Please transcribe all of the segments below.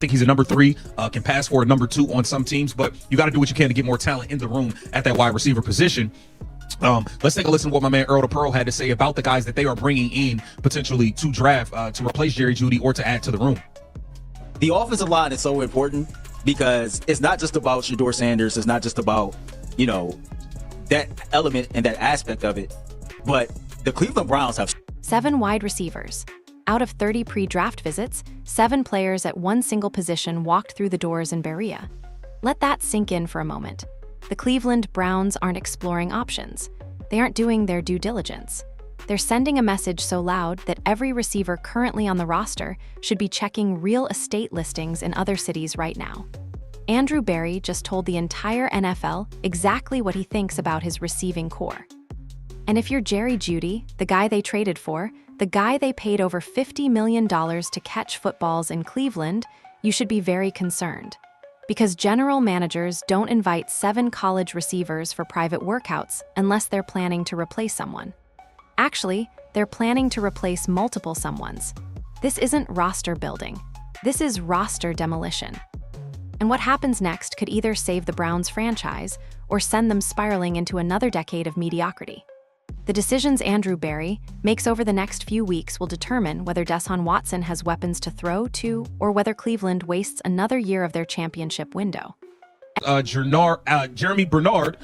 think he's a number three, can pass for a number two on some teams, but you got to do what you can to get more talent in the room at that wide receiver position. Let's take a listen to what my man Earl the Pearl had to say about the guys that they are bringing in potentially to draft to replace Jerry Jeudy or to add to the room. The offensive line is so important because it's not just about Shedeur Sanders. It's not just about, that element and that aspect of it. But the Cleveland Browns have 7 wide receivers. Out of 30 pre-draft visits, 7 players at one single position walked through the doors in Berea. Let that sink in for a moment. The Cleveland Browns aren't exploring options. They aren't doing their due diligence. They're sending a message so loud that every receiver currently on the roster should be checking real estate listings in other cities right now. Andrew Berry just told the entire NFL exactly what he thinks about his receiving core. And if you're Jerry Jeudy, the guy they traded for, the guy they paid over $50 million to catch footballs in Cleveland, you should be very concerned. Because general managers don't invite 7 college receivers for private workouts unless they're planning to replace someone. Actually, they're planning to replace multiple someones. This isn't roster building. This is roster demolition. And what happens next could either save the Browns franchise or send them spiraling into another decade of mediocrity. The decisions Andrew Berry makes over the next few weeks will determine whether Deshaun Watson has weapons to throw to or whether Cleveland wastes another year of their championship window. Jeremy Bernard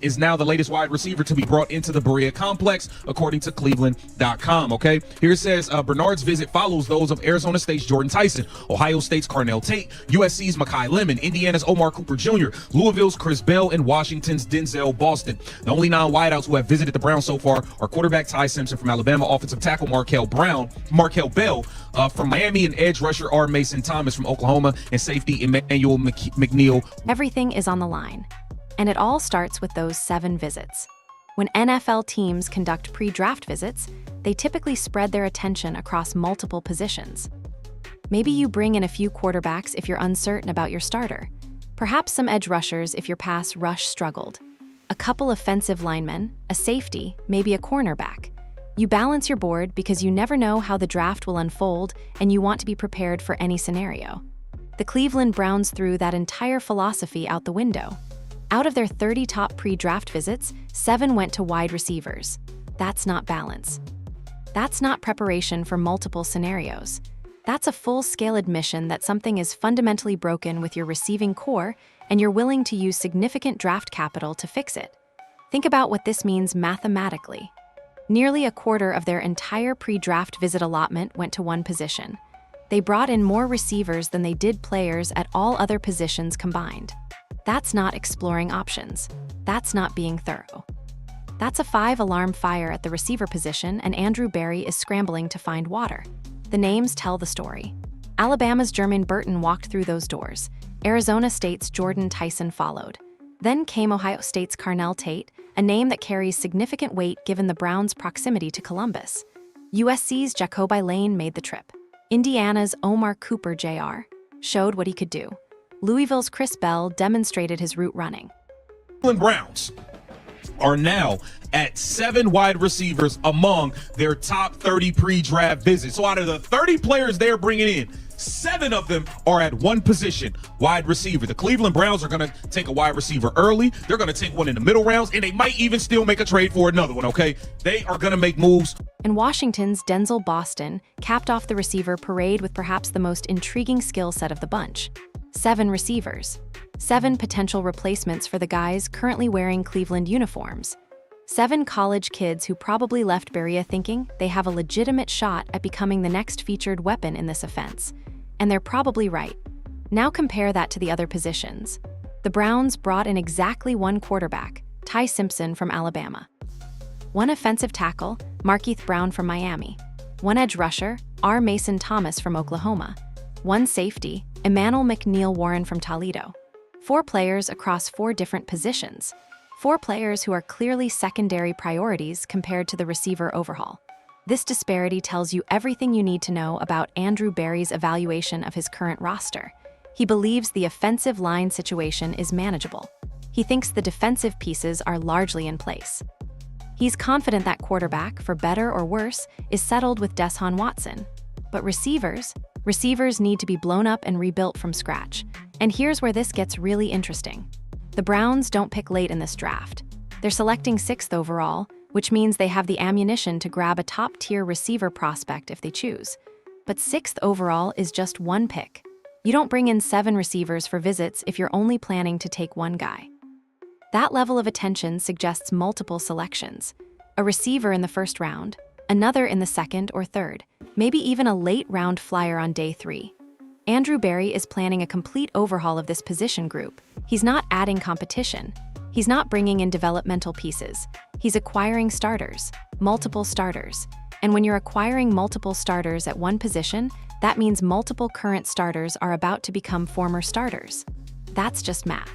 is now the latest wide receiver to be brought into the Berea complex, according to Cleveland.com. Okay, here it says Bernard's visit follows those of Arizona State's Jordan Tyson, Ohio State's Carnell Tate, USC's Mekhi Lemon, Indiana's Omar Cooper Jr., Louisville's Chris Bell, and Washington's Denzel Boston. The only 9 wideouts who have visited the Browns so far are quarterback Ty Simpson from Alabama, offensive tackle Markel Bell from Miami, and edge rusher R. Mason Thomas from Oklahoma, and safety Emmanuel McNeil. Everything is on the line. And it all starts with those 7 visits. When NFL teams conduct pre-draft visits, they typically spread their attention across multiple positions. Maybe you bring in a few quarterbacks if you're uncertain about your starter. Perhaps some edge rushers if your pass rush struggled. A couple offensive linemen, a safety, maybe a cornerback. You balance your board because you never know how the draft will unfold and you want to be prepared for any scenario. The Cleveland Browns threw that entire philosophy out the window. Out of their 30 top pre-draft visits, 7 went to wide receivers. That's not balance. That's not preparation for multiple scenarios. That's a full-scale admission that something is fundamentally broken with your receiving core and you're willing to use significant draft capital to fix it. Think about what this means mathematically. Nearly a quarter of their entire pre-draft visit allotment went to one position. They brought in more receivers than they did players at all other positions combined. That's not exploring options. That's not being thorough. That's a 5-alarm fire at the receiver position, and Andrew Berry is scrambling to find water. The names tell the story. Alabama's Jermaine Burton walked through those doors. Arizona State's Jordan Tyson followed. Then came Ohio State's Carnell Tate, a name that carries significant weight given the Browns' proximity to Columbus. USC's Jacoby Lane made the trip. Indiana's Omar Cooper Jr. showed what he could do. Louisville's Chris Bell demonstrated his route running. Cleveland Browns are now at 7 wide receivers among their top 30 pre-draft visits. So out of the 30 players they're bringing in, 7 of them are at one position, wide receiver. The Cleveland Browns are going to take a wide receiver early. They're going to take one in the middle rounds, and they might even still make a trade for another one, okay? They are going to make moves. And Washington's Denzel Boston capped off the receiver parade with perhaps the most intriguing skill set of the bunch. 7 receivers. 7 potential replacements for the guys currently wearing Cleveland uniforms. 7 college kids who probably left Berea thinking they have a legitimate shot at becoming the next featured weapon in this offense. And they're probably right. Now compare that to the other positions. The Browns brought in exactly 1 quarterback, Ty Simpson from Alabama. 1 offensive tackle, Markeith Brown from Miami. 1 edge rusher, R. Mason Thomas from Oklahoma. 1 safety, Emmanuel McNeil Warren from Toledo. 4 players across 4 different positions. 4 players who are clearly secondary priorities compared to the receiver overhaul. This disparity tells you everything you need to know about Andrew Berry's evaluation of his current roster. He believes the offensive line situation is manageable. He thinks the defensive pieces are largely in place. He's confident that quarterback, for better or worse, is settled with Deshaun Watson. But receivers? Receivers need to be blown up and rebuilt from scratch. And here's where this gets really interesting. The Browns don't pick late in this draft. They're selecting 6th overall, which means they have the ammunition to grab a top-tier receiver prospect if they choose. But 6th overall is just one pick. You don't bring in 7 receivers for visits if you're only planning to take one guy. That level of attention suggests multiple selections. A receiver in the first round, another in the second or third, maybe even a late-round flyer on day 3. Andrew Berry is planning a complete overhaul of this position group. He's not adding competition. He's not bringing in developmental pieces. He's acquiring starters, multiple starters. And when you're acquiring multiple starters at one position, that means multiple current starters are about to become former starters. That's just math.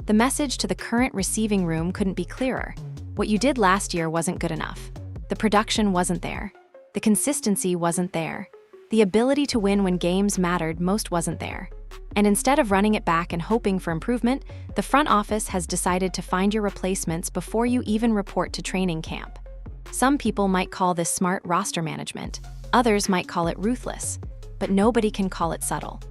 The message to the current receiving room couldn't be clearer. What you did last year wasn't good enough. The production wasn't there. The consistency wasn't there. The ability to win when games mattered most wasn't there. And instead of running it back and hoping for improvement, the front office has decided to find your replacements before you even report to training camp. Some people might call this smart roster management. Others might call it ruthless. But nobody can call it subtle.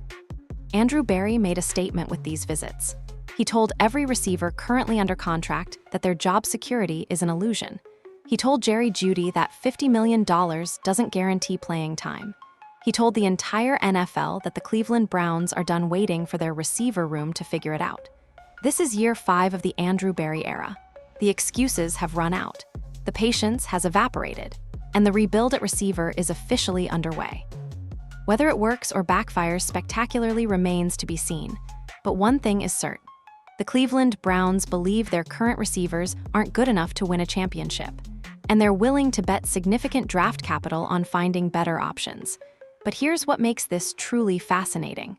Andrew Berry made a statement with these visits. He told every receiver currently under contract that their job security is an illusion. He told Jerry Jeudy that $50 million doesn't guarantee playing time. He told the entire NFL that the Cleveland Browns are done waiting for their receiver room to figure it out. This is year 5 of the Andrew Berry era. The excuses have run out. The patience has evaporated. And the rebuild at receiver is officially underway. Whether it works or backfires spectacularly remains to be seen. But one thing is certain. The Cleveland Browns believe their current receivers aren't good enough to win a championship. And they're willing to bet significant draft capital on finding better options. But here's what makes this truly fascinating.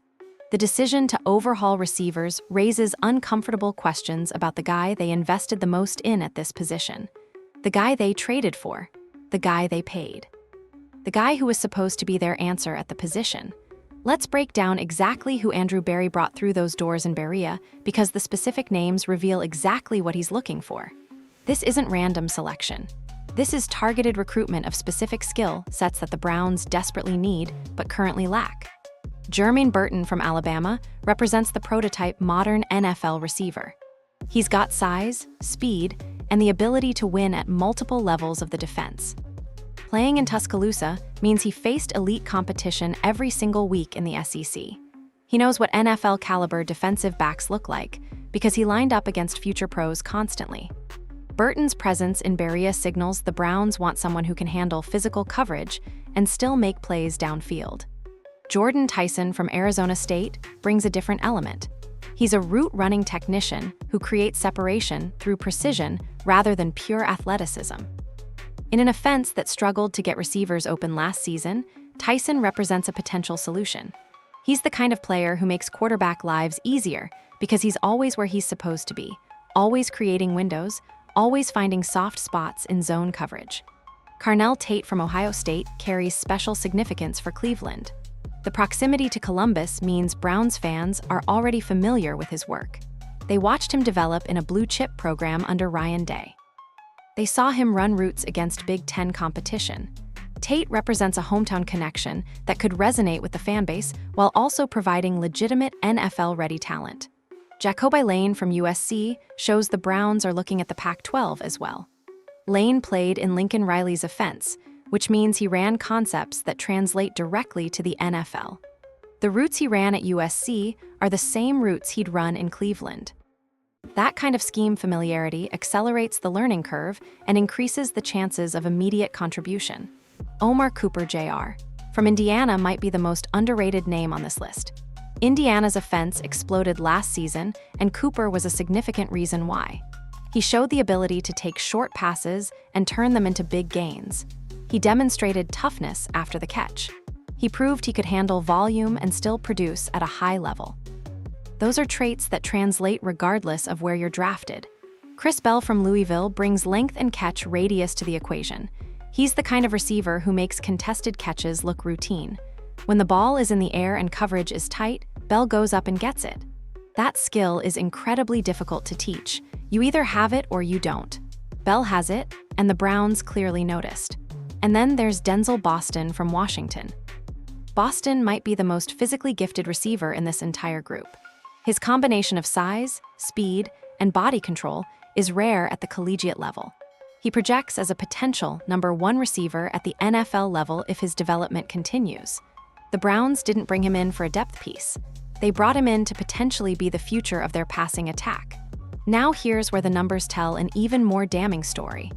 The decision to overhaul receivers raises uncomfortable questions about the guy they invested the most in at this position. The guy they traded for. The guy they paid. The guy who was supposed to be their answer at the position. Let's break down exactly who Andrew Berry brought through those doors in Berea, because the specific names reveal exactly what he's looking for. This isn't random selection. This is targeted recruitment of specific skill sets that the Browns desperately need but currently lack. Jermaine Burton from Alabama represents the prototype modern NFL receiver. He's got size, speed, and the ability to win at multiple levels of the defense. Playing in Tuscaloosa means he faced elite competition every single week in the SEC. He knows what NFL-caliber defensive backs look like because he lined up against future pros constantly. Burton's presence in Berea signals the Browns want someone who can handle physical coverage and still make plays downfield. Jordan Tyson from Arizona State brings a different element. He's a route-running technician who creates separation through precision rather than pure athleticism. In an offense that struggled to get receivers open last season, Tyson represents a potential solution. He's the kind of player who makes quarterback lives easier because he's always where he's supposed to be, always creating windows, always finding soft spots in zone coverage. Carnell Tate from Ohio State carries special significance for Cleveland. The proximity to Columbus means Browns fans are already familiar with his work. They watched him develop in a blue-chip program under Ryan Day. They saw him run routes against Big Ten competition. Tate represents a hometown connection that could resonate with the fanbase while also providing legitimate NFL-ready talent. Jacoby Lane from USC shows the Browns are looking at the Pac-12 as well. Lane played in Lincoln Riley's offense, which means he ran concepts that translate directly to the NFL. The routes he ran at USC are the same routes he'd run in Cleveland. That kind of scheme familiarity accelerates the learning curve and increases the chances of immediate contribution. Omar Cooper Jr. from Indiana might be the most underrated name on this list. Indiana's offense exploded last season, and Cooper was a significant reason why. He showed the ability to take short passes and turn them into big gains. He demonstrated toughness after the catch. He proved he could handle volume and still produce at a high level. Those are traits that translate regardless of where you're drafted. Chris Bell from Louisville brings length and catch radius to the equation. He's the kind of receiver who makes contested catches look routine. When the ball is in the air and coverage is tight, Bell goes up and gets it. That skill is incredibly difficult to teach. You either have it or you don't. Bell has it, and the Browns clearly noticed. And then there's Denzel Boston from Washington. Boston might be the most physically gifted receiver in this entire group. His combination of size, speed, and body control is rare at the collegiate level. He projects as a potential #1 receiver at the NFL level if his development continues. The Browns didn't bring him in for a depth piece. They brought him in to potentially be the future of their passing attack. Now here's where the numbers tell an even more damning story.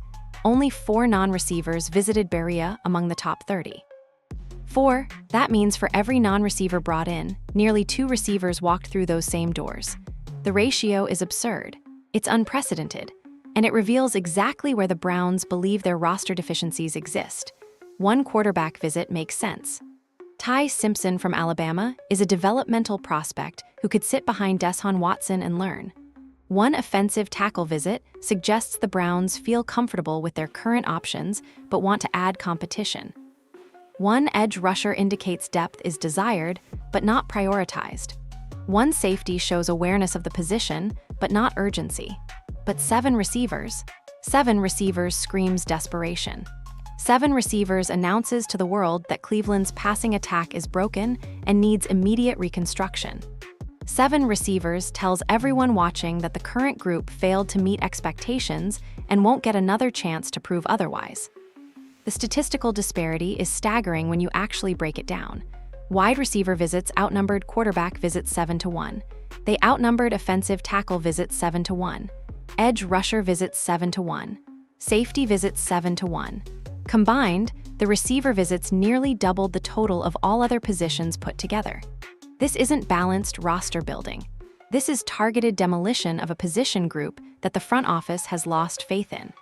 Only 4 non-receivers visited Berea among the top 30. 4, that means for every non-receiver brought in, nearly 2 receivers walked through those same doors. The ratio is absurd. It's unprecedented, and it reveals exactly where the Browns believe their roster deficiencies exist. 1 quarterback visit makes sense. Ty Simpson from Alabama is a developmental prospect who could sit behind Deshaun Watson and learn. 1 offensive tackle visit suggests the Browns feel comfortable with their current options but want to add competition. 1 edge rusher indicates depth is desired but not prioritized. 1 safety shows awareness of the position but not urgency. But 7 receivers screams desperation. 7 receivers announces to the world that Cleveland's passing attack is broken and needs immediate reconstruction. 7 receivers tells everyone watching that the current group failed to meet expectations and won't get another chance to prove otherwise. The statistical disparity is staggering when you actually break it down. Wide receiver visits outnumbered quarterback visits 7-1. They outnumbered offensive tackle visits 7-1. Edge rusher visits 7-1. Safety visits 7-1. Combined, the receiver visits nearly doubled the total of all other positions put together. This isn't balanced roster building. This is targeted demolition of a position group that the front office has lost faith in.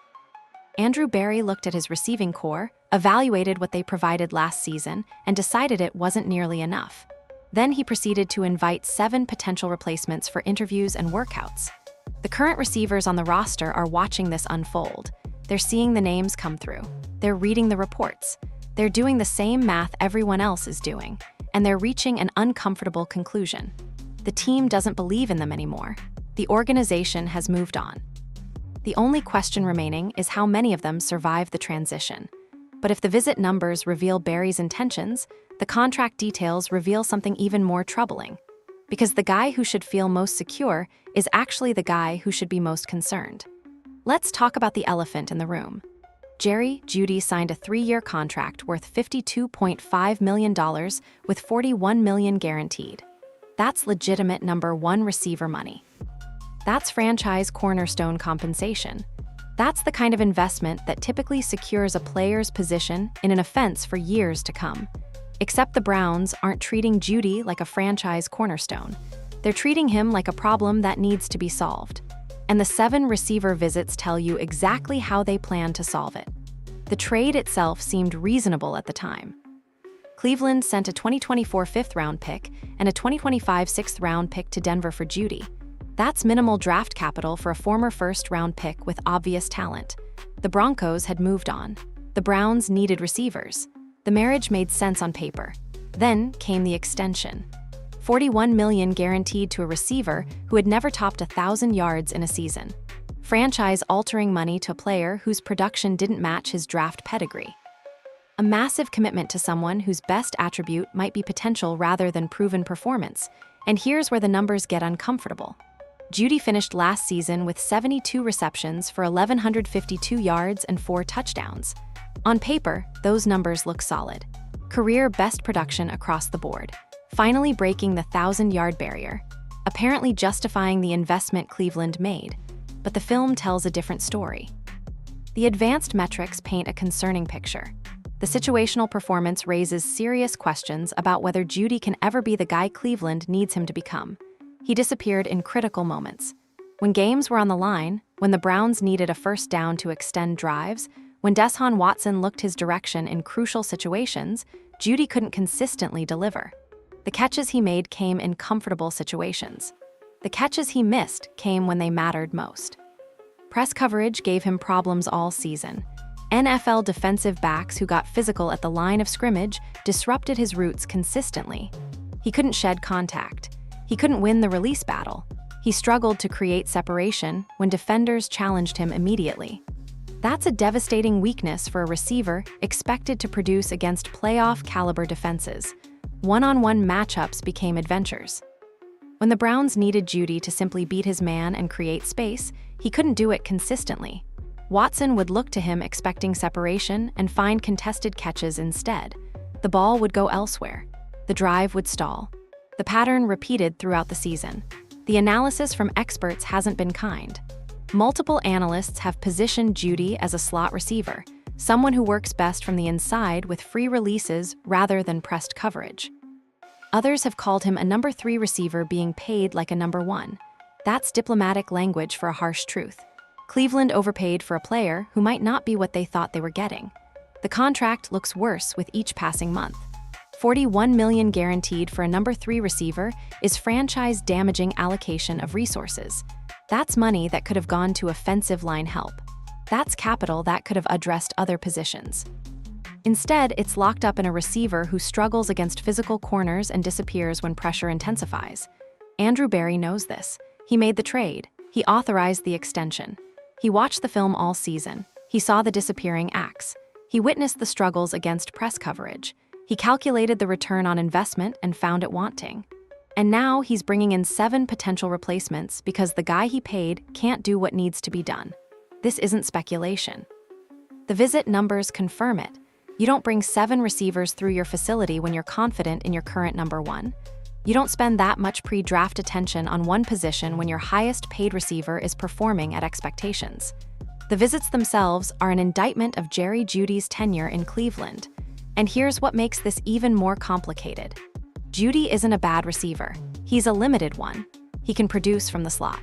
Andrew Berry looked at his receiving core, evaluated what they provided last season, and decided it wasn't nearly enough. Then he proceeded to invite 7 potential replacements for interviews and workouts. The current receivers on the roster are watching this unfold. They're seeing the names come through. They're reading the reports. They're doing the same math everyone else is doing, and they're reaching an uncomfortable conclusion. The team doesn't believe in them anymore. The organization has moved on. The only question remaining is how many of them survive the transition. But if the visit numbers reveal Barry's intentions, the contract details reveal something even more troubling. Because the guy who should feel most secure is actually the guy who should be most concerned. Let's talk about the elephant in the room. Jerry Jeudy signed a 3-year contract worth $52.5 million with $41 million guaranteed. That's legitimate #1 receiver money. That's franchise cornerstone compensation. That's the kind of investment that typically secures a player's position in an offense for years to come. Except the Browns aren't treating Jeudy like a franchise cornerstone. They're treating him like a problem that needs to be solved. And the 7 receiver visits tell you exactly how they plan to solve it. The trade itself seemed reasonable at the time. Cleveland sent a 2024 5th-round pick and a 2025 6th-round pick to Denver for Jeudy. That's minimal draft capital for a former first-round pick with obvious talent. The Broncos had moved on. The Browns needed receivers. The marriage made sense on paper. Then came the extension. $41 million guaranteed to a receiver who had never topped 1,000 yards in a season. Franchise-altering money to a player whose production didn't match his draft pedigree. A massive commitment to someone whose best attribute might be potential rather than proven performance. And here's where the numbers get uncomfortable. Jeudy finished last season with 72 receptions for 1,152 yards and 4 touchdowns. On paper, those numbers look solid. Career best production across the board. Finally breaking the 1,000-yard barrier. Apparently justifying the investment Cleveland made. But the film tells a different story. The advanced metrics paint a concerning picture. The situational performance raises serious questions about whether Jeudy can ever be the guy Cleveland needs him to become. He disappeared in critical moments. When games were on the line, when the Browns needed a first down to extend drives, when Deshaun Watson looked his direction in crucial situations, Jeudy couldn't consistently deliver. The catches he made came in comfortable situations. The catches he missed came when they mattered most. Press coverage gave him problems all season. NFL defensive backs who got physical at the line of scrimmage disrupted his routes consistently. He couldn't shed contact. He couldn't win the release battle. He struggled to create separation when defenders challenged him immediately. That's a devastating weakness for a receiver expected to produce against playoff-caliber defenses. One-on-one matchups became adventures. When the Browns needed Jeudy to simply beat his man and create space, he couldn't do it consistently. Watson would look to him expecting separation and find contested catches instead. The ball would go elsewhere. The drive would stall. The pattern repeated throughout the season. The analysis from experts hasn't been kind. Multiple analysts have positioned Jeudy as a slot receiver, someone who works best from the inside with free releases rather than pressed coverage. Others have called him a number 3 receiver being paid like a number 1. That's diplomatic language for a harsh truth. Cleveland overpaid for a player who might not be what they thought they were getting. The contract looks worse with each passing month. $41 million guaranteed for a number 3 receiver is franchise-damaging allocation of resources. That's money that could have gone to offensive line help. That's capital that could have addressed other positions. Instead, it's locked up in a receiver who struggles against physical corners and disappears when pressure intensifies. Andrew Berry knows this. He made the trade. He authorized the extension. He watched the film all season. He saw the disappearing acts. He witnessed the struggles against press coverage. He calculated the return on investment and found it wanting. And now he's bringing in 7 potential replacements because the guy he paid can't do what needs to be done. This isn't speculation. The visit numbers confirm it. You don't bring 7 receivers through your facility when you're confident in your current number 1. You don't spend that much pre-draft attention on one position when your highest paid receiver is performing at expectations. The visits themselves are an indictment of Jerry Jeudy's tenure in Cleveland. And here's what makes this even more complicated. Jeudy isn't a bad receiver. He's a limited one. He can produce from the slot.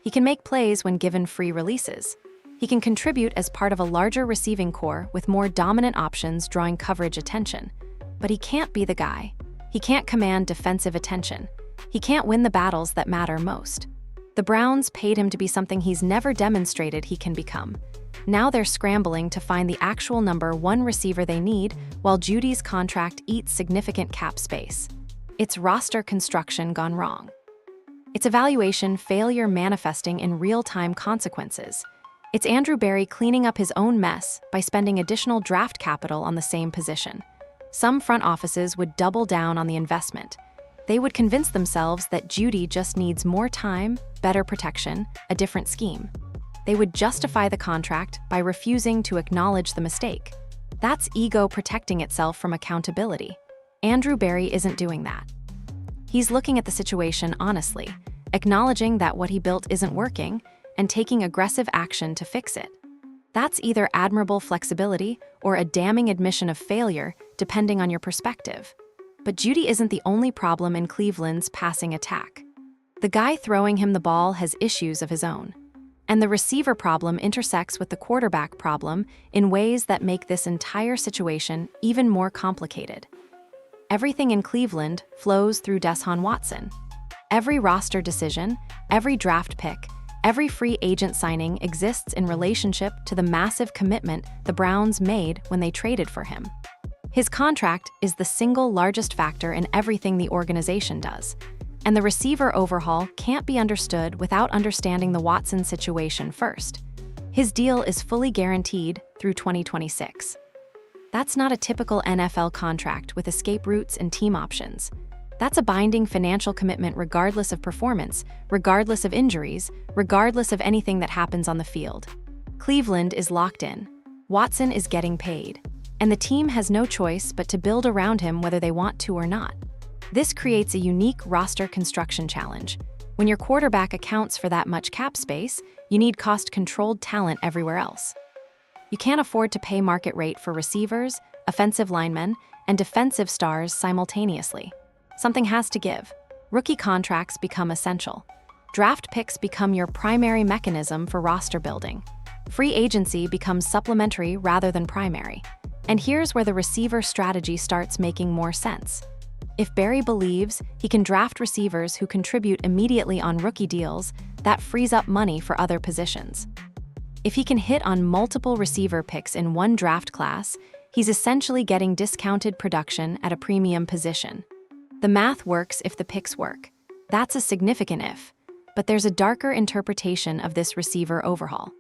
He can make plays when given free releases. He can contribute as part of a larger receiving core with more dominant options drawing coverage attention. But he can't be the guy. He can't command defensive attention. He can't win the battles that matter most. The Browns paid him to be something he's never demonstrated he can become. Now they're scrambling to find the actual number 1 receiver they need while Jeudy's contract eats significant cap space. It's roster construction gone wrong. It's evaluation failure manifesting in real-time consequences. It's Andrew Berry cleaning up his own mess by spending additional draft capital on the same position. Some front offices would double down on the investment. They would convince themselves that Jeudy just needs more time, better protection, a different scheme. They would justify the contract by refusing to acknowledge the mistake. That's ego protecting itself from accountability. Andrew Berry isn't doing that. He's looking at the situation honestly, acknowledging that what he built isn't working, and taking aggressive action to fix it. That's either admirable flexibility or a damning admission of failure, depending on your perspective. But Jeudy isn't the only problem in Cleveland's passing attack. The guy throwing him the ball has issues of his own. And the receiver problem intersects with the quarterback problem in ways that make this entire situation even more complicated. Everything in Cleveland flows through Deshaun Watson. Every roster decision, every draft pick, every free agent signing exists in relationship to the massive commitment the Browns made when they traded for him. His contract is the single largest factor in everything the organization does, and the receiver overhaul can't be understood without understanding the Watson situation first. His deal is fully guaranteed through 2026. That's not a typical NFL contract with escape routes and team options. That's a binding financial commitment regardless of performance, regardless of injuries, regardless of anything that happens on the field. Cleveland is locked in. Watson is getting paid. And the team has no choice but to build around him whether they want to or not. This creates a unique roster construction challenge. When your quarterback accounts for that much cap space, you need cost-controlled talent everywhere else. You can't afford to pay market rate for receivers, offensive linemen, and defensive stars simultaneously. Something has to give. Rookie contracts become essential. Draft picks become your primary mechanism for roster building. Free agency becomes supplementary rather than primary. And here's where the receiver strategy starts making more sense. If Berry believes he can draft receivers who contribute immediately on rookie deals, that frees up money for other positions. If he can hit on multiple receiver picks in one draft class, he's essentially getting discounted production at a premium position. The math works if the picks work. That's a significant if. But there's a darker interpretation of this receiver overhaul.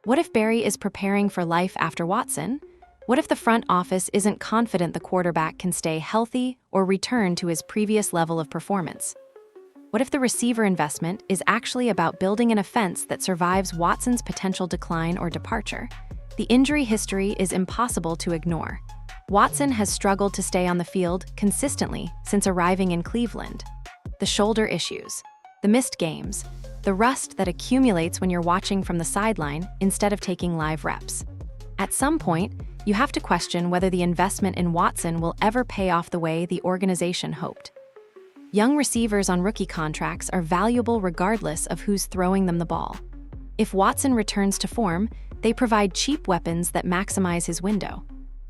What if Berry is preparing for life after Watson? What if the front office isn't confident the quarterback can stay healthy or return to his previous level of performance? What if the receiver investment is actually about building an offense that survives Watson's potential decline or departure? The injury history is impossible to ignore. Watson has struggled to stay on the field consistently since arriving in Cleveland. The shoulder issues, the missed games, the rust that accumulates when you're watching from the sideline instead of taking live reps. At some point, you have to question whether the investment in Watson will ever pay off the way the organization hoped. Young receivers on rookie contracts are valuable regardless of who's throwing them the ball. If Watson returns to form, they provide cheap weapons that maximize his window.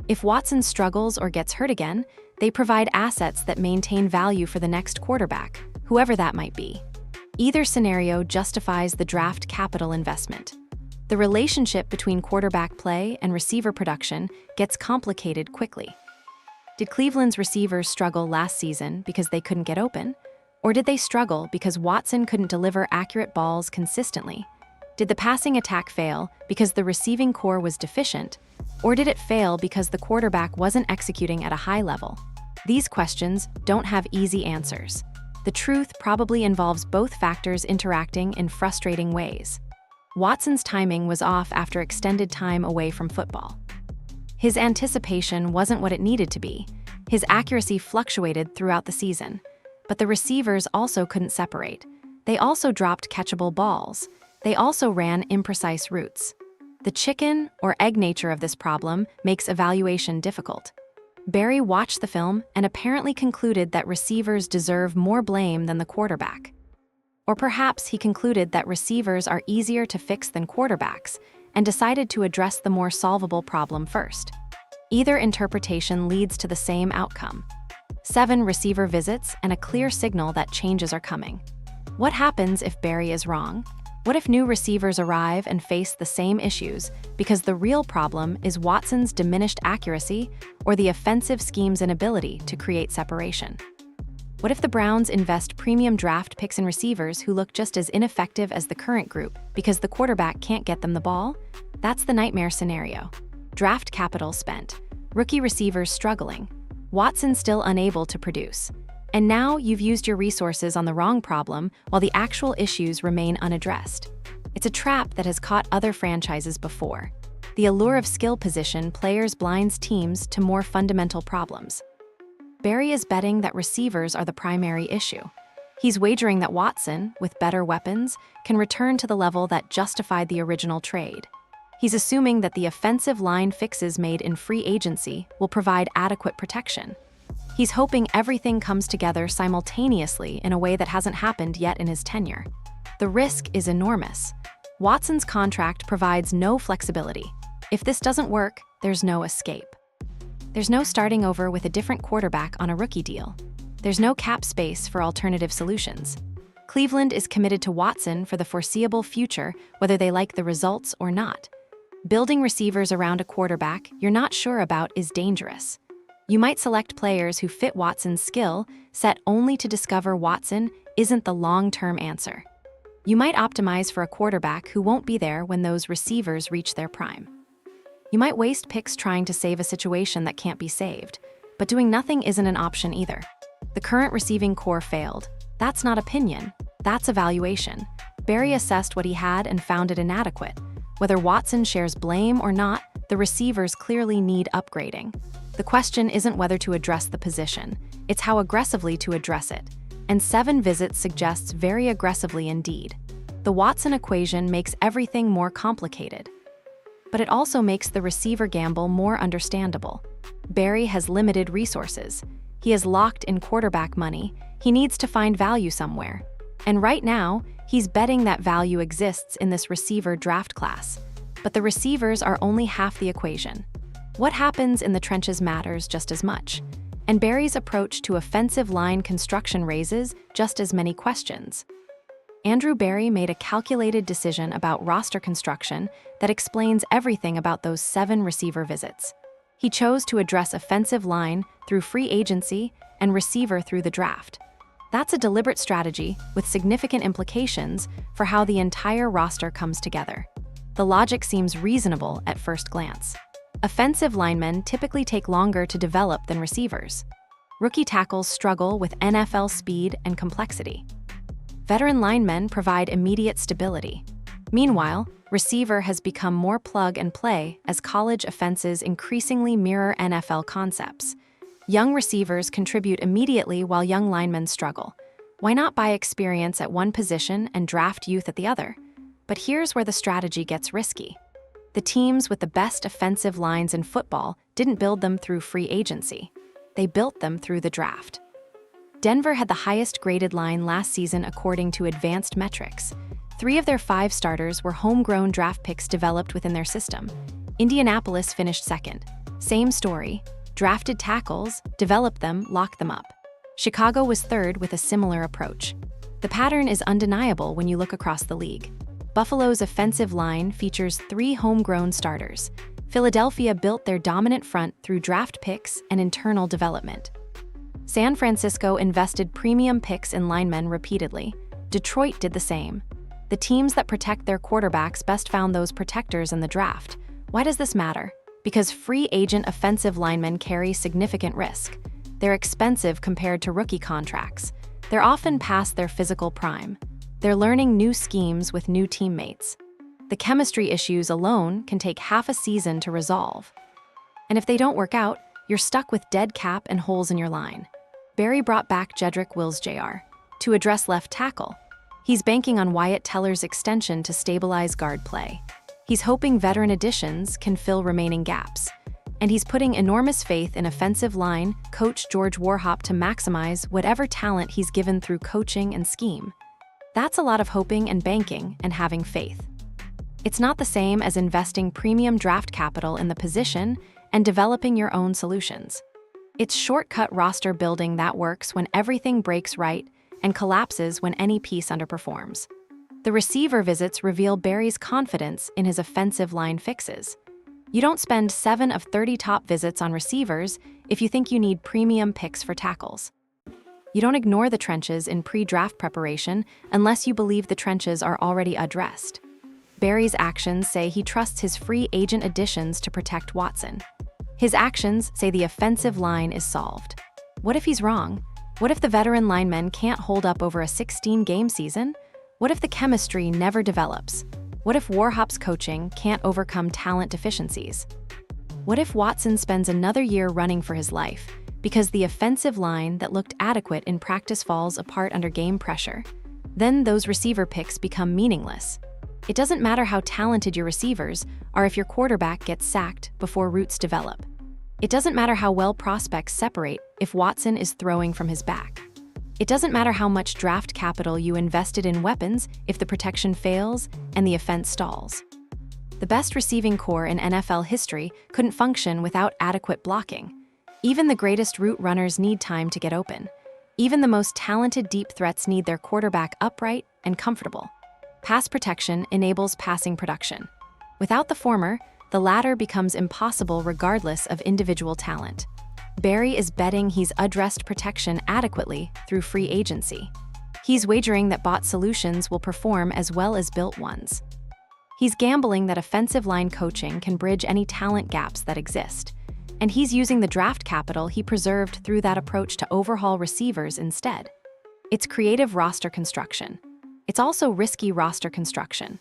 If Watson struggles or gets hurt again, they provide assets that maintain value for the next quarterback, whoever that might be. Either scenario justifies the draft capital investment. The relationship between quarterback play and receiver production gets complicated quickly. Did Cleveland's receivers struggle last season because they couldn't get open? Or did they struggle because Watson couldn't deliver accurate balls consistently? Did the passing attack fail because the receiving core was deficient? Or did it fail because the quarterback wasn't executing at a high level? These questions don't have easy answers. The truth probably involves both factors interacting in frustrating ways. Watson's timing was off after extended time away from football. His anticipation wasn't what it needed to be. His accuracy fluctuated throughout the season. But the receivers also couldn't separate. They also dropped catchable balls. They also ran imprecise routes. The chicken or egg nature of this problem makes evaluation difficult. Barry watched the film and apparently concluded that receivers deserve more blame than the quarterback. Or perhaps he concluded that receivers are easier to fix than quarterbacks and decided to address the more solvable problem first. Either interpretation leads to the same outcome. 7 receiver visits and a clear signal that changes are coming. What happens if Barry is wrong? What if new receivers arrive and face the same issues because the real problem is Watson's diminished accuracy or the offensive scheme's inability to create separation? What if the Browns invest premium draft picks in receivers who look just as ineffective as the current group because the quarterback can't get them the ball? That's the nightmare scenario. Draft capital spent, rookie receivers struggling, Watson still unable to produce. And now you've used your resources on the wrong problem while the actual issues remain unaddressed. It's a trap that has caught other franchises before. The allure of skill position players blinds teams to more fundamental problems. Barry is betting that receivers are the primary issue. He's wagering that Watson, with better weapons, can return to the level that justified the original trade. He's assuming that the offensive line fixes made in free agency will provide adequate protection. He's hoping everything comes together simultaneously in a way that hasn't happened yet in his tenure. The risk is enormous. Watson's contract provides no flexibility. If this doesn't work, there's no escape. There's no starting over with a different quarterback on a rookie deal. There's no cap space for alternative solutions. Cleveland is committed to Watson for the foreseeable future, whether they like the results or not. Building receivers around a quarterback you're not sure about is dangerous. You might select players who fit Watson's skill set only to discover Watson isn't the long-term answer. You might optimize for a quarterback who won't be there when those receivers reach their prime. You might waste picks trying to save a situation that can't be saved, but doing nothing isn't an option either. The current receiving core failed. That's not opinion, that's evaluation. Barry assessed what he had and found it inadequate. Whether Watson shares blame or not, the receivers clearly need upgrading. The question isn't whether to address the position, it's how aggressively to address it. And 7 visits suggests very aggressively indeed. The Watson equation makes everything more complicated. But it also makes the receiver gamble more understandable. Barry has limited resources. He has locked in quarterback money. He needs to find value somewhere. And right now, he's betting that value exists in this receiver draft class. But the receivers are only half the equation. What happens in the trenches matters just as much. And Barry's approach to offensive line construction raises just as many questions. Andrew Barry made a calculated decision about roster construction that explains everything about those 7 receiver visits. He chose to address offensive line through free agency and receiver through the draft. That's a deliberate strategy with significant implications for how the entire roster comes together. The logic seems reasonable at first glance. Offensive linemen typically take longer to develop than receivers. Rookie tackles struggle with NFL speed and complexity. Veteran linemen provide immediate stability. Meanwhile, receiver has become more plug and play as college offenses increasingly mirror NFL concepts. Young receivers contribute immediately while young linemen struggle. Why not buy experience at one position and draft youth at the other? But here's where the strategy gets risky. The teams with the best offensive lines in football didn't build them through free agency. They built them through the draft. Denver had the highest graded line last season according to advanced metrics. 3 of their 5 starters were homegrown draft picks developed within their system. Indianapolis finished second. Same story. Drafted tackles, developed them, locked them up. Chicago was third with a similar approach. The pattern is undeniable when you look across the league. Buffalo's offensive line features 3 homegrown starters. Philadelphia built their dominant front through draft picks and internal development. San Francisco invested premium picks in linemen repeatedly. Detroit did the same. The teams that protect their quarterbacks best found those protectors in the draft. Why does this matter? Because free agent offensive linemen carry significant risk. They're expensive compared to rookie contracts. They're often past their physical prime. They're learning new schemes with new teammates. The chemistry issues alone can take half a season to resolve. And if they don't work out, you're stuck with dead cap and holes in your line. Barry brought back Jedrick Wills Jr. to address left tackle. He's banking on Wyatt Teller's extension to stabilize guard play. He's hoping veteran additions can fill remaining gaps. And he's putting enormous faith in offensive line coach George Warhop to maximize whatever talent he's given through coaching and scheme. That's a lot of hoping and banking and having faith. It's not the same as investing premium draft capital in the position and developing your own solutions. It's shortcut roster building that works when everything breaks right and collapses when any piece underperforms. The receiver visits reveal Barry's confidence in his offensive line fixes. You don't spend 7 of 30 top visits on receivers if you think you need premium picks for tackles. You don't ignore the trenches in pre-draft preparation unless you believe the trenches are already addressed. Barry's actions say he trusts his free agent additions to protect Watson. His actions say the offensive line is solved. What if he's wrong? What if the veteran linemen can't hold up over a 16-game season? What if the chemistry never develops? What if Warhop's coaching can't overcome talent deficiencies? What if Watson spends another year running for his life because the offensive line that looked adequate in practice falls apart under game pressure? Then those receiver picks become meaningless. It doesn't matter how talented your receivers are if your quarterback gets sacked before roots develop. It doesn't matter how well prospects separate if Watson is throwing from his back. It doesn't matter how much draft capital you invested in weapons if the protection fails and the offense stalls. The best receiving core in NFL history couldn't function without adequate blocking. Even the greatest route runners need time to get open. Even the most talented deep threats need their quarterback upright and comfortable. Pass protection enables passing production. Without the former, the latter becomes impossible regardless of individual talent. Barry is betting he's addressed protection adequately through free agency. He's wagering that bought solutions will perform as well as built ones. He's gambling that offensive line coaching can bridge any talent gaps that exist. And he's using the draft capital he preserved through that approach to overhaul receivers instead. It's creative roster construction. It's also risky roster construction.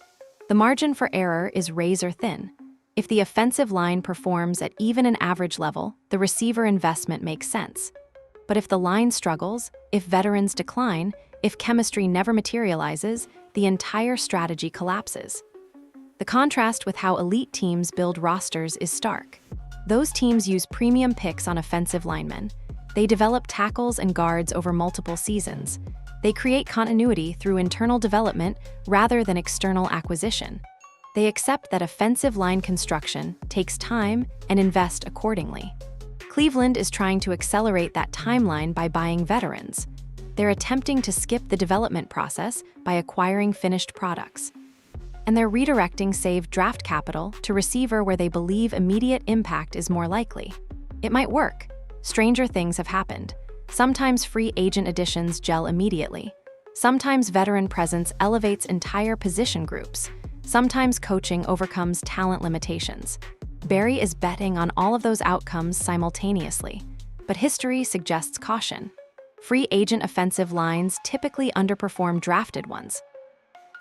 The margin for error is razor thin. If the offensive line performs at even an average level, the receiver investment makes sense. But if the line struggles, if veterans decline, if chemistry never materializes, the entire strategy collapses. The contrast with how elite teams build rosters is stark. Those teams use premium picks on offensive linemen. They develop tackles and guards over multiple seasons. They create continuity through internal development rather than external acquisition. They accept that offensive line construction takes time and invest accordingly. Cleveland is trying to accelerate that timeline by buying veterans. They're attempting to skip the development process by acquiring finished products. And they're redirecting saved draft capital to receiver where they believe immediate impact is more likely. It might work. Stranger things have happened. Sometimes free agent additions gel immediately. Sometimes veteran presence elevates entire position groups. Sometimes coaching overcomes talent limitations. Barry is betting on all of those outcomes simultaneously, but history suggests caution. Free agent offensive lines typically underperform drafted ones.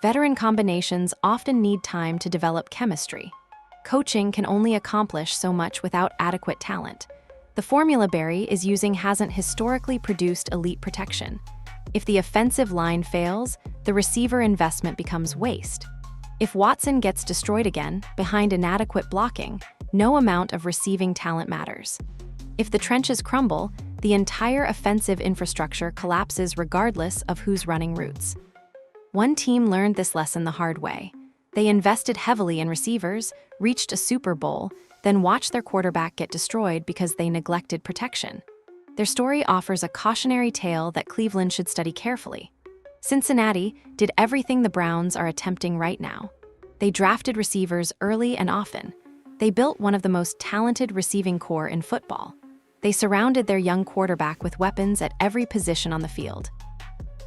Veteran combinations often need time to develop chemistry. Coaching can only accomplish so much without adequate talent. The formula Barry is using hasn't historically produced elite protection. If the offensive line fails, the receiver investment becomes waste. If Watson gets destroyed again, behind inadequate blocking, no amount of receiving talent matters. If the trenches crumble, the entire offensive infrastructure collapses regardless of who's running routes. One team learned this lesson the hard way. They invested heavily in receivers, reached a Super Bowl, then watched their quarterback get destroyed because they neglected protection. Their story offers a cautionary tale that Cleveland should study carefully. Cincinnati did everything the Browns are attempting right now. They drafted receivers early and often. They built one of the most talented receiving corps in football. They surrounded their young quarterback with weapons at every position on the field.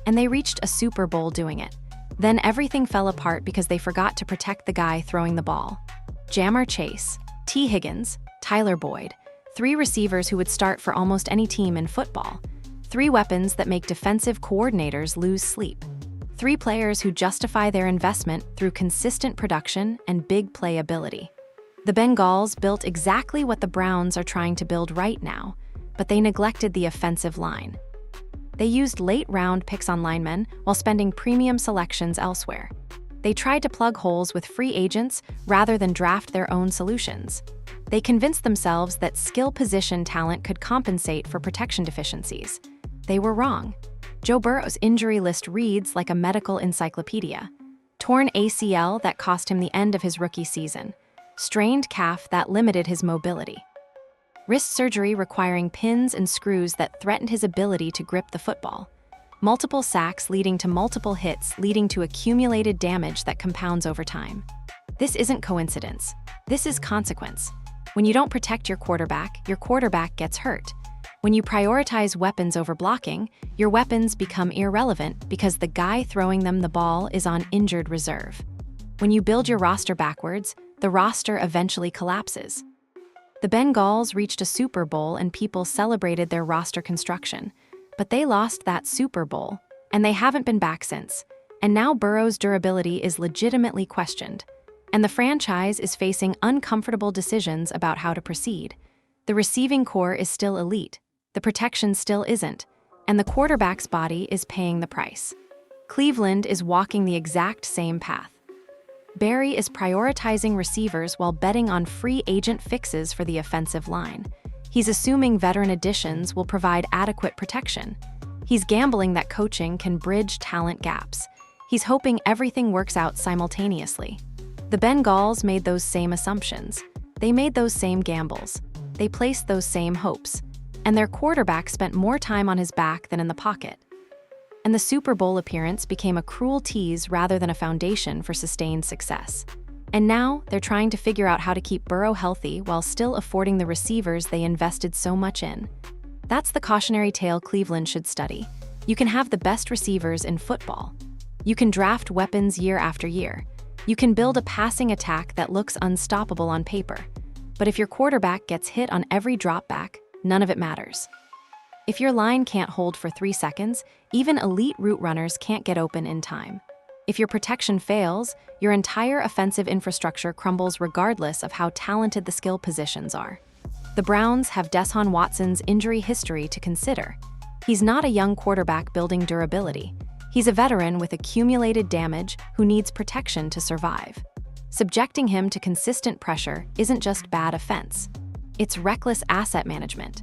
And they reached a Super Bowl doing it. Then everything fell apart because they forgot to protect the guy throwing the ball. Jamar Chase, T. Higgins, Tyler Boyd, 3 receivers who would start for almost any team in football. 3 weapons that make defensive coordinators lose sleep. 3 players who justify their investment through consistent production and big play ability. The Bengals built exactly what the Browns are trying to build right now, but they neglected the offensive line. They used late-round picks on linemen while spending premium selections elsewhere. They tried to plug holes with free agents rather than draft their own solutions. They convinced themselves that skill position talent could compensate for protection deficiencies. They were wrong. Joe Burrow's injury list reads like a medical encyclopedia. Torn ACL that cost him the end of his rookie season. Strained calf that limited his mobility. Wrist surgery requiring pins and screws that threatened his ability to grip the football. Multiple sacks leading to multiple hits, leading to accumulated damage that compounds over time. This isn't coincidence. This is consequence. When you don't protect your quarterback gets hurt. When you prioritize weapons over blocking, your weapons become irrelevant because the guy throwing them the ball is on injured reserve. When you build your roster backwards, the roster eventually collapses. The Bengals reached a Super Bowl and people celebrated their roster construction, but they lost that Super Bowl, and they haven't been back since. And now Burrow's durability is legitimately questioned, and the franchise is facing uncomfortable decisions about how to proceed. The receiving corps is still elite, the protection still isn't, and the quarterback's body is paying the price. Cleveland is walking the exact same path. Barry is prioritizing receivers while betting on free agent fixes for the offensive line. He's assuming veteran additions will provide adequate protection. He's gambling that coaching can bridge talent gaps. He's hoping everything works out simultaneously. The Bengals made those same assumptions. They made those same gambles. They placed those same hopes. And their quarterback spent more time on his back than in the pocket. And the Super Bowl appearance became a cruel tease rather than a foundation for sustained success. And now, they're trying to figure out how to keep Burrow healthy while still affording the receivers they invested so much in. That's the cautionary tale Cleveland should study. You can have the best receivers in football. You can draft weapons year after year. You can build a passing attack that looks unstoppable on paper. But if your quarterback gets hit on every drop back, none of it matters. If your line can't hold for 3 seconds, even elite route runners can't get open in time. If your protection fails, your entire offensive infrastructure crumbles regardless of how talented the skill positions are. The Browns have Deshaun Watson's injury history to consider. He's not a young quarterback building durability. He's a veteran with accumulated damage who needs protection to survive. Subjecting him to consistent pressure isn't just bad offense. It's reckless asset management.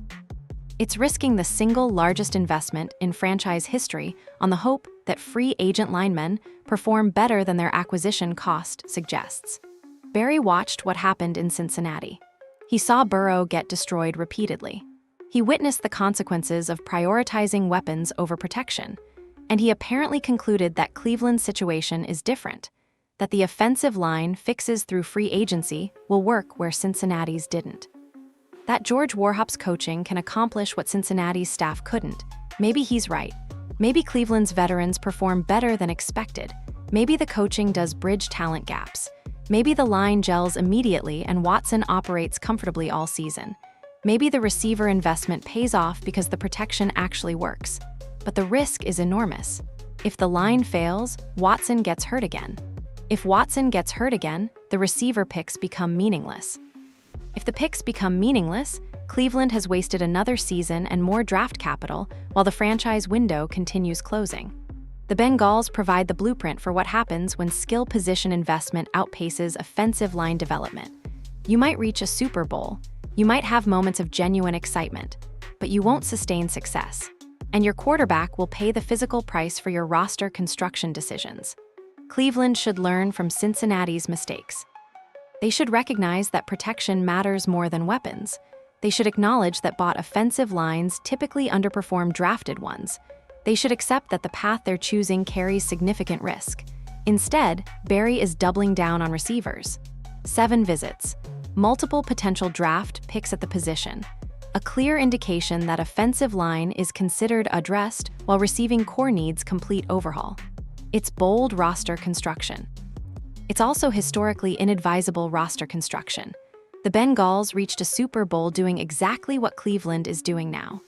It's risking the single largest investment in franchise history on the hope that free agent linemen perform better than their acquisition cost suggests. Barry watched what happened in Cincinnati. He saw Burrow get destroyed repeatedly. He witnessed the consequences of prioritizing weapons over protection, and he apparently concluded that Cleveland's situation is different, that the offensive line fixes through free agency will work where Cincinnati's didn't. That George Warhop's coaching can accomplish what Cincinnati's staff couldn't. Maybe he's right. Maybe Cleveland's veterans perform better than expected. Maybe the coaching does bridge talent gaps. Maybe the line gels immediately and Watson operates comfortably all season. Maybe the receiver investment pays off because the protection actually works. But the risk is enormous. If the line fails, Watson gets hurt again. If Watson gets hurt again, the receiver picks become meaningless. If the picks become meaningless, Cleveland has wasted another season and more draft capital while the franchise window continues closing. The Bengals provide the blueprint for what happens when skill position investment outpaces offensive line development. You might reach a Super Bowl, you might have moments of genuine excitement, but you won't sustain success. And your quarterback will pay the physical price for your roster construction decisions. Cleveland should learn from Cincinnati's mistakes. They should recognize that protection matters more than weapons. They should acknowledge that bought offensive lines typically underperform drafted ones. They should accept that the path they're choosing carries significant risk. Instead, Barry is doubling down on receivers. 7 visits, multiple potential draft picks at the position, a clear indication that offensive line is considered addressed while receiving core needs complete overhaul. It's bold roster construction. It's also historically inadvisable roster construction. The Bengals reached a Super Bowl doing exactly what Cleveland is doing now.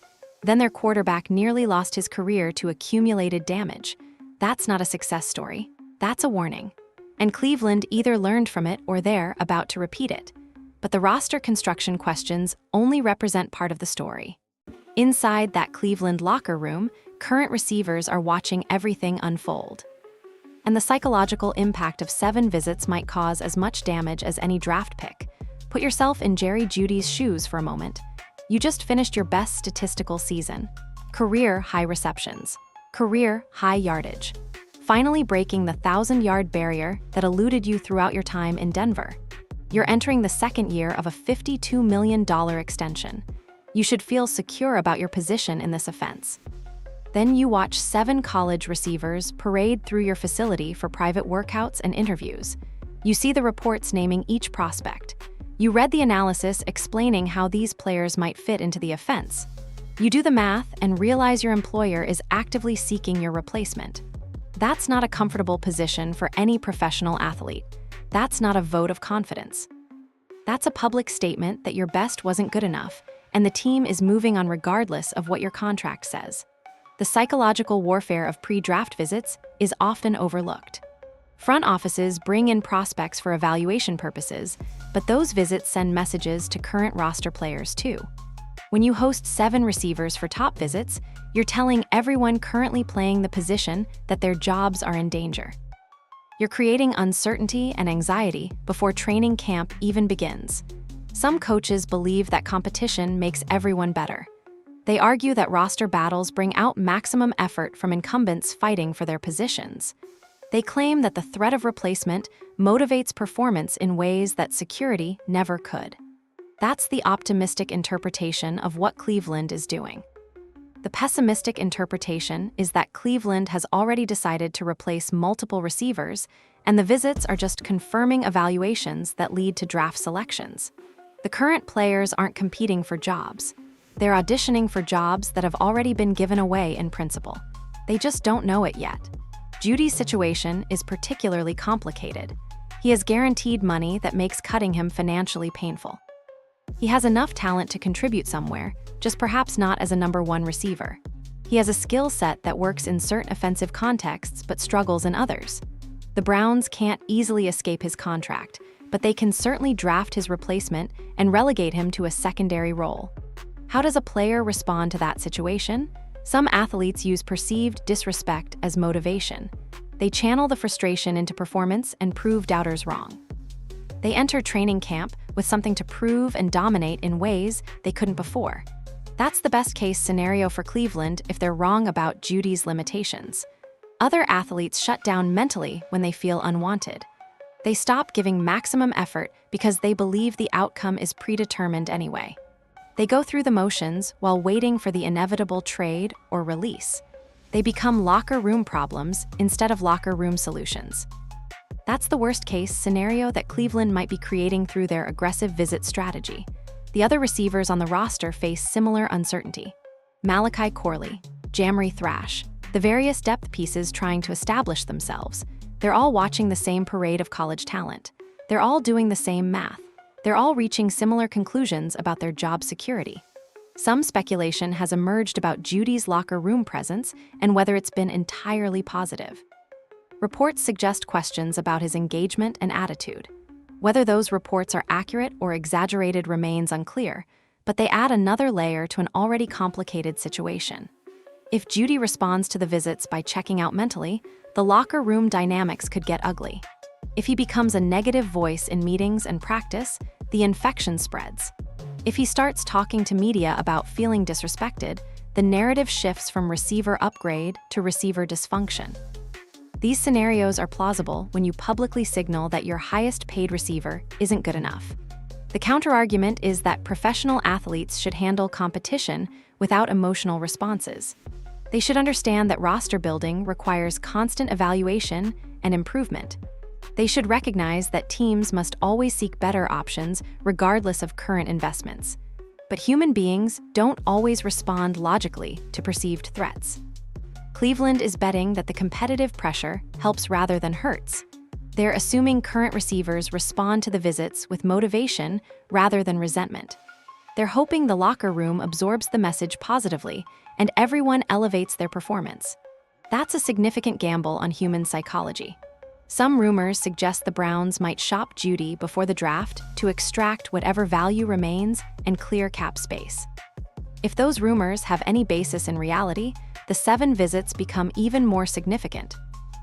Then their quarterback nearly lost his career to accumulated damage. That's not a success story. That's a warning. And Cleveland either learned from it or they're about to repeat it. But the roster construction questions only represent part of the story. Inside that Cleveland locker room, current receivers are watching everything unfold. And the psychological impact of 7 visits might cause as much damage as any draft pick. Put yourself in Jerry Jeudy's shoes for a moment. You just finished your best statistical season. Career high receptions. Career high yardage. Finally breaking the 1,000-yard barrier that eluded you throughout your time in Denver. You're entering the second year of a $52 million extension. You should feel secure about your position in this offense. Then you watch 7 college receivers parade through your facility for private workouts and interviews. You see the reports naming each prospect. You read the analysis explaining how these players might fit into the offense. You do the math and realize your employer is actively seeking your replacement. That's not a comfortable position for any professional athlete. That's not a vote of confidence. That's a public statement that your best wasn't good enough, and the team is moving on regardless of what your contract says. The psychological warfare of pre-draft visits is often overlooked. Front offices bring in prospects for evaluation purposes, but those visits send messages to current roster players too. When you host 7 receivers for top visits, you're telling everyone currently playing the position that their jobs are in danger. You're creating uncertainty and anxiety before training camp even begins. Some coaches believe that competition makes everyone better. They argue that roster battles bring out maximum effort from incumbents fighting for their positions. They claim that the threat of replacement motivates performance in ways that security never could. That's the optimistic interpretation of what Cleveland is doing. The pessimistic interpretation is that Cleveland has already decided to replace multiple receivers, and the visits are just confirming evaluations that lead to draft selections. The current players aren't competing for jobs. They're auditioning for jobs that have already been given away in principle. They just don't know it yet. Jeudy's situation is particularly complicated. He has guaranteed money that makes cutting him financially painful. He has enough talent to contribute somewhere, just perhaps not as a number 1 receiver. He has a skill set that works in certain offensive contexts but struggles in others. The Browns can't easily escape his contract, but they can certainly draft his replacement and relegate him to a secondary role. How does a player respond to that situation? Some athletes use perceived disrespect as motivation. They channel the frustration into performance and prove doubters wrong. They enter training camp with something to prove and dominate in ways they couldn't before. That's the best-case scenario for Cleveland if they're wrong about Jeudy's limitations. Other athletes shut down mentally when they feel unwanted. They stop giving maximum effort because they believe the outcome is predetermined anyway. They go through the motions while waiting for the inevitable trade or release. They become locker room problems instead of locker room solutions. That's the worst-case scenario that Cleveland might be creating through their aggressive visit strategy. The other receivers on the roster face similar uncertainty. Malachi Corley, Jamry Thrash, the various depth pieces trying to establish themselves. They're all watching the same parade of college talent. They're all doing the same math. They're all reaching similar conclusions about their job security. Some speculation has emerged about Jeudy's locker room presence and whether it's been entirely positive. Reports suggest questions about his engagement and attitude. Whether those reports are accurate or exaggerated remains unclear, but they add another layer to an already complicated situation. If Jeudy responds to the visits by checking out mentally, the locker room dynamics could get ugly. If he becomes a negative voice in meetings and practice, the infection spreads. If he starts talking to media about feeling disrespected, the narrative shifts from receiver upgrade to receiver dysfunction. These scenarios are plausible when you publicly signal that your highest paid receiver isn't good enough. The counterargument is that professional athletes should handle competition without emotional responses. They should understand that roster building requires constant evaluation and improvement. They should recognize that teams must always seek better options regardless of current investments. But human beings don't always respond logically to perceived threats. Cleveland is betting that the competitive pressure helps rather than hurts. They're assuming current receivers respond to the visits with motivation rather than resentment. They're hoping the locker room absorbs the message positively and everyone elevates their performance. That's a significant gamble on human psychology. Some rumors suggest the Browns might shop Jeudy before the draft to extract whatever value remains and clear cap space. If those rumors have any basis in reality, the 7 visits become even more significant.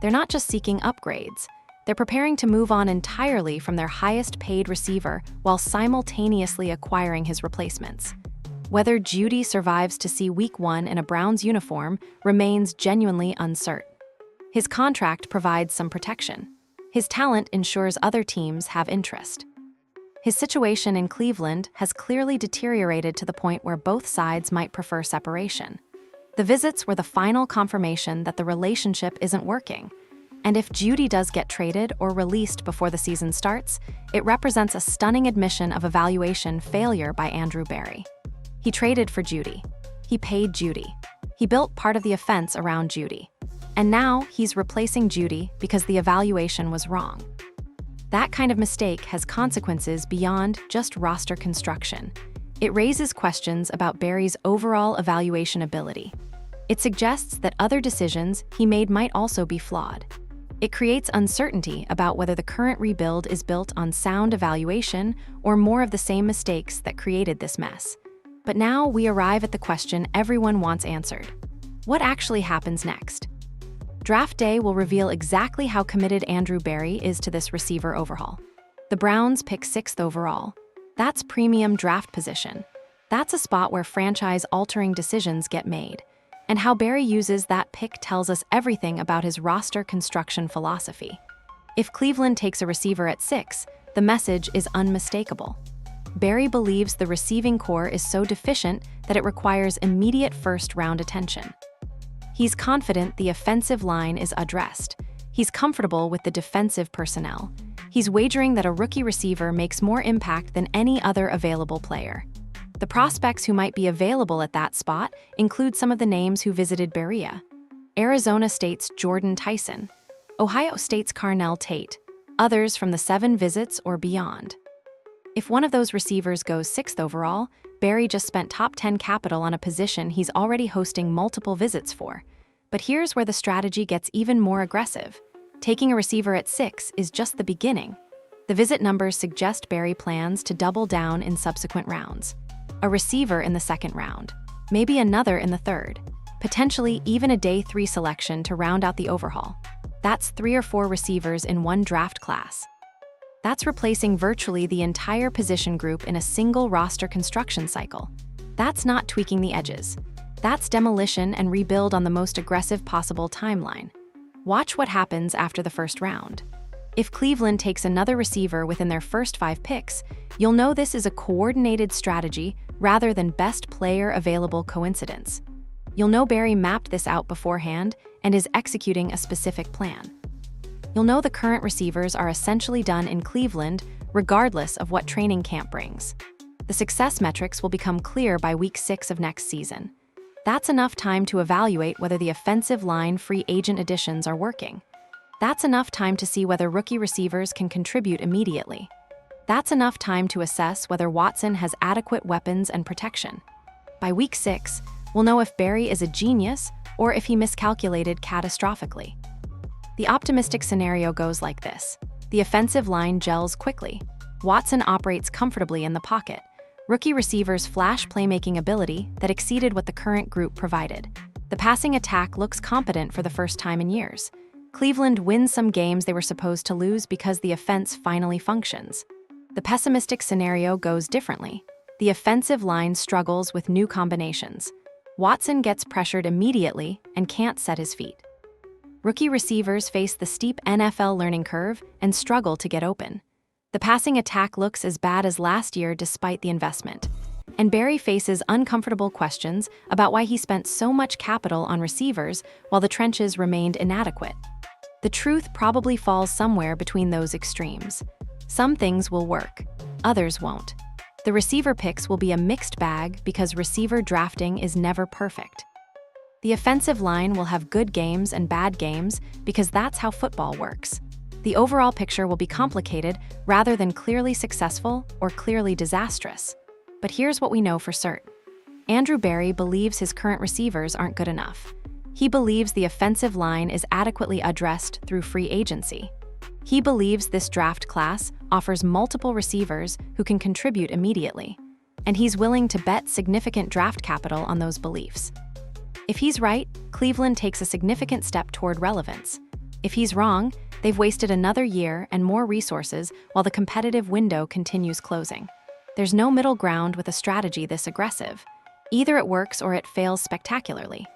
They're not just seeking upgrades. They're preparing to move on entirely from their highest paid receiver while simultaneously acquiring his replacements. Whether Jeudy survives to see Week 1 in a Browns uniform remains genuinely uncertain. His contract provides some protection. His talent ensures other teams have interest. His situation in Cleveland has clearly deteriorated to the point where both sides might prefer separation. The visits were the final confirmation that the relationship isn't working. And if Jeudy does get traded or released before the season starts, it represents a stunning admission of evaluation failure by Andrew Berry. He traded for Jeudy. He paid Jeudy. He built part of the offense around Jeudy. And now he's replacing Jeudy because the evaluation was wrong. That kind of mistake has consequences beyond just roster construction. It raises questions about Berry's overall evaluation ability. It suggests that other decisions he made might also be flawed. It creates uncertainty about whether the current rebuild is built on sound evaluation or more of the same mistakes that created this mess. But now we arrive at the question everyone wants answered. What actually happens next? Draft day will reveal exactly how committed Andrew Berry is to this receiver overhaul. The Browns pick 6th overall. That's premium draft position. That's a spot where franchise-altering decisions get made. And how Berry uses that pick tells us everything about his roster construction philosophy. If Cleveland takes a receiver at 6, the message is unmistakable. Berry believes the receiving core is so deficient that it requires immediate first-round attention. He's confident the offensive line is addressed. He's comfortable with the defensive personnel. He's wagering that a rookie receiver makes more impact than any other available player. The prospects who might be available at that spot include some of the names who visited Berea: Arizona State's Jordan Tyson, Ohio State's Carnell Tate, others from the 7 visits or beyond. If one of those receivers goes 6th overall, Berry just spent top 10 capital on a position he's already hosting multiple visits for. But here's where the strategy gets even more aggressive. Taking a receiver at 6 is just the beginning. The visit numbers suggest Berry plans to double down in subsequent rounds. A receiver in the 2nd round, maybe another in the 3rd, potentially even a day 3 selection to round out the overhaul. That's 3 or 4 receivers in one draft class. That's replacing virtually the entire position group in a single roster construction cycle. That's not tweaking the edges. That's demolition and rebuild on the most aggressive possible timeline. Watch what happens after the 1st round. If Cleveland takes another receiver within their first 5 picks, you'll know this is a coordinated strategy rather than best player available coincidence. You'll know Berry mapped this out beforehand and is executing a specific plan. You'll know the current receivers are essentially done in Cleveland regardless of what training camp brings. The success metrics will become clear by week 6 of next season. That's enough time to evaluate whether the offensive line free agent additions are working. That's enough time to see whether rookie receivers can contribute immediately. That's enough time to assess whether Watson has adequate weapons and protection. By week 6, we'll know if Berry is a genius or if he miscalculated catastrophically. The optimistic scenario goes like this. The offensive line gels quickly. Watson operates comfortably in the pocket. Rookie receivers flash playmaking ability that exceeded what the current group provided. The passing attack looks competent for the first time in years. Cleveland wins some games they were supposed to lose because the offense finally functions. The pessimistic scenario goes differently. The offensive line struggles with new combinations. Watson gets pressured immediately and can't set his feet. Rookie receivers face the steep NFL learning curve and struggle to get open. The passing attack looks as bad as last year despite the investment. And Berry faces uncomfortable questions about why he spent so much capital on receivers while the trenches remained inadequate. The truth probably falls somewhere between those extremes. Some things will work, others won't. The receiver picks will be a mixed bag because receiver drafting is never perfect. The offensive line will have good games and bad games because that's how football works. The overall picture will be complicated rather than clearly successful or clearly disastrous. But here's what we know for certain. Andrew Berry believes his current receivers aren't good enough. He believes the offensive line is adequately addressed through free agency. He believes this draft class offers multiple receivers who can contribute immediately, and he's willing to bet significant draft capital on those beliefs. If he's right, Cleveland takes a significant step toward relevance. If he's wrong, they've wasted another year and more resources while the competitive window continues closing. There's no middle ground with a strategy this aggressive. Either it works or it fails spectacularly.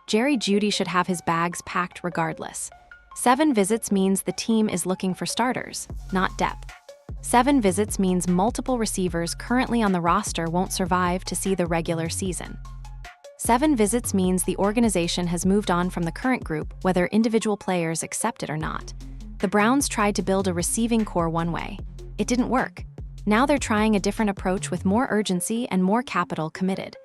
Jerry Jeudy should have his bags packed regardless. 7 visits means the team is looking for starters, not depth. 7 visits means multiple receivers currently on the roster won't survive to see the regular season. 7 visits means the organization has moved on from the current group, whether individual players accept it or not. The Browns tried to build a receiving core one way. It didn't work. Now they're trying a different approach with more urgency and more capital committed.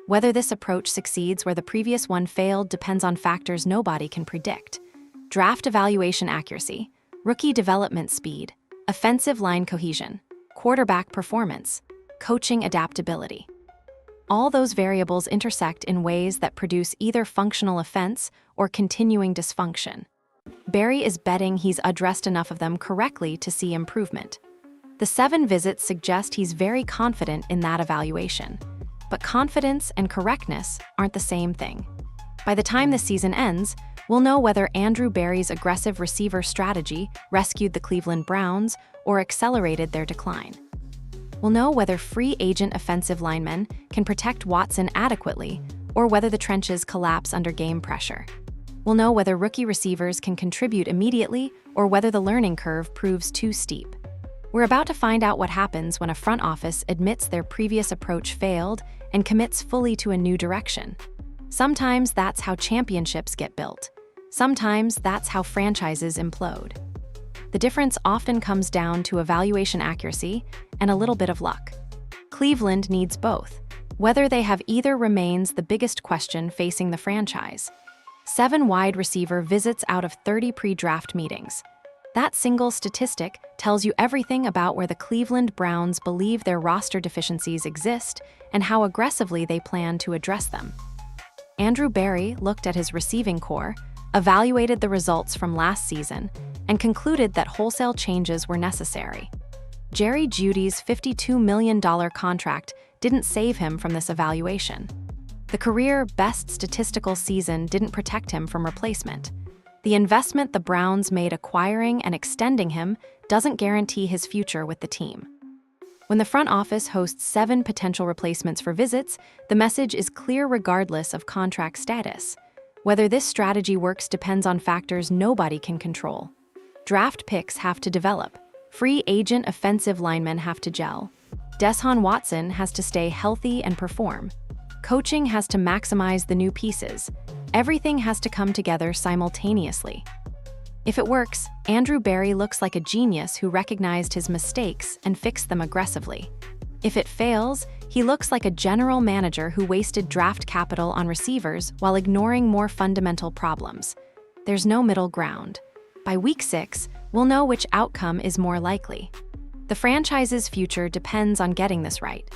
Whether this approach succeeds where the previous one failed depends on factors nobody can predict. Draft evaluation accuracy, rookie development speed, offensive line cohesion, quarterback performance, coaching adaptability. All those variables intersect in ways that produce either functional offense or continuing dysfunction. Berry is betting he's addressed enough of them correctly to see improvement. The 7 visits suggest he's very confident in that evaluation. But confidence and correctness aren't the same thing. By the time this season ends, we'll know whether Andrew Berry's aggressive receiver strategy rescued the Cleveland Browns or accelerated their decline. We'll know whether free agent offensive linemen can protect Watson adequately or whether the trenches collapse under game pressure. We'll know whether rookie receivers can contribute immediately or whether the learning curve proves too steep. We're about to find out what happens when a front office admits their previous approach failed and commits fully to a new direction. Sometimes that's how championships get built. Sometimes that's how franchises implode. The difference often comes down to evaluation accuracy and a little bit of luck. Cleveland needs both. Whether they have either remains the biggest question facing the franchise. 7 wide receiver visits out of 30 pre-draft meetings. That single statistic tells you everything about where the Cleveland Browns believe their roster deficiencies exist and how aggressively they plan to address them. Andrew Berry looked at his receiving core, evaluated the results from last season, and concluded that wholesale changes were necessary. Jerry Jeudy's $52 million contract didn't save him from this evaluation. The career best statistical season didn't protect him from replacement. The investment the Browns made acquiring and extending him doesn't guarantee his future with the team. When the front office hosts 7 potential replacements for visits, the message is clear regardless of contract status. Whether this strategy works depends on factors nobody can control. Draft picks have to develop. Free agent offensive linemen have to gel. Deshaun Watson has to stay healthy and perform. Coaching has to maximize the new pieces. Everything has to come together simultaneously. If it works, Andrew Berry looks like a genius who recognized his mistakes and fixed them aggressively. If it fails, he looks like a general manager who wasted draft capital on receivers while ignoring more fundamental problems. There's no middle ground. By week 6, we'll know which outcome is more likely. The franchise's future depends on getting this right.